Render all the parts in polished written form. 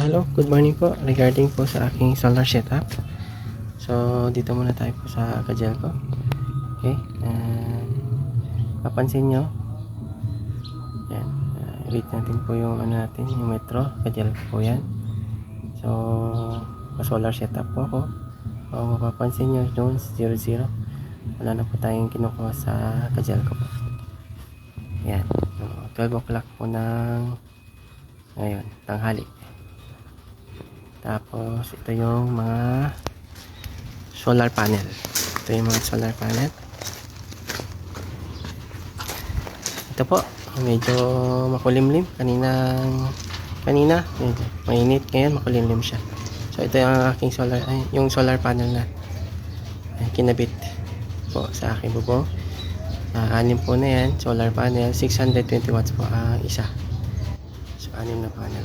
Hello, good morning po. Regarding po sa aking solar setup. So, dito muna tayo po sa Codelco. Okay. Papansin nyo. Yan. Rate natin po yung ano natin, yung metro. Codelco po yan. So, solar setup po ako. Kung mapapansin nyo, Jones 00. Wala na po tayong kinukuha sa Codelco po. Yan. So, 12 o'clock po ng ngayon, tanghali. Tapos, ito yung mga solar panel. Ito yung mga solar panel. Ito po, medyo makulimlim. Kanina, medyo mainit. Ngayon, makulimlim siya. So, ito yung aking solar, yung solar panel na kinabit po sa aking bubong. Anim po na yan, solar panel. 620 watts po ang isa. So, anim na panel.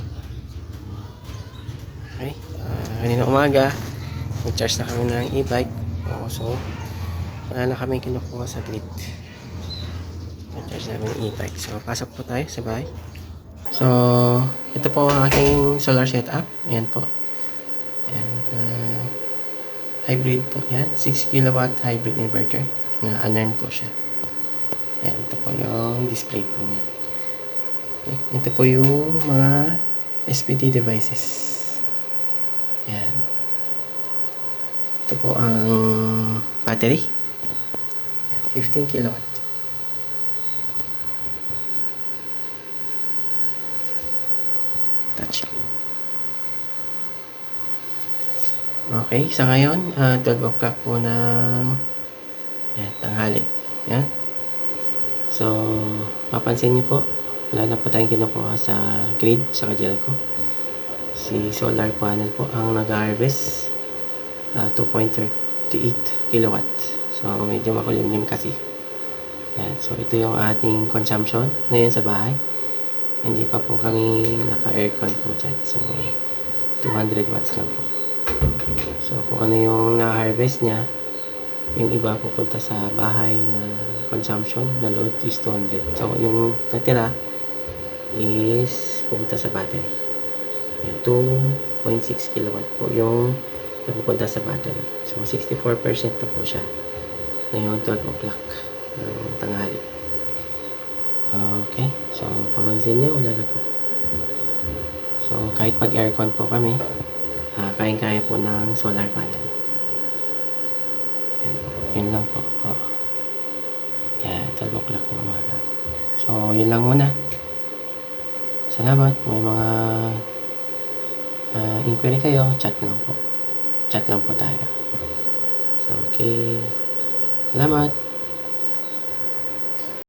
Okay. Kanina umaga, nag-charge na kami ng e-bike. So, wala na kami kinukuha sa grid. Nag-charge namin ng e-bike. So, pasok po tayo sa bahay. So, ito po ang aking solar setup. Ayan po. Ayan. Hybrid po. Ayan. 6 kilowatt hybrid inverter. Na unearned po siya. Ayan. Ito po yung display po niya. Okay. Ito po yung mga SPD devices. Yan. Ito po ang battery. 15 kilowatt. Touchscreen. Okay, sa ngayon, 12 o'clock po ng tanghali. Yan. So, mapansin niyo po, wala na po tayong kinukuha sa grid, sa Codelco. Si solar panel po ang nag-harvest 2.38 kilowatt. So, medyo makulimlim kasi. Yan. So, ito yung ating consumption ngayon sa bahay. Hindi pa po kami naka-aircon po dyan. So, 200 watts lang po. So, kung ano yung na-harvest niya, yung iba pupunta sa bahay na consumption na load is 200. So, yung natira is pupunta sa battery. 2.6 kilowatt po yung napupunta sa battery. So, 64% na po siya. Ngayon, 12 o'clock ng tanghali. Okay. So, pamansin nyo, wala na po. So, kahit mag-aircon po kami, kayang-kaya po ng solar panel. Yun lang po. Yeah, 12 o'clock ng umaga. So, yun lang muna. Salamat. May mga inquiry kayo, chat lang po. Chat lang po tayo. So, okay. Salamat.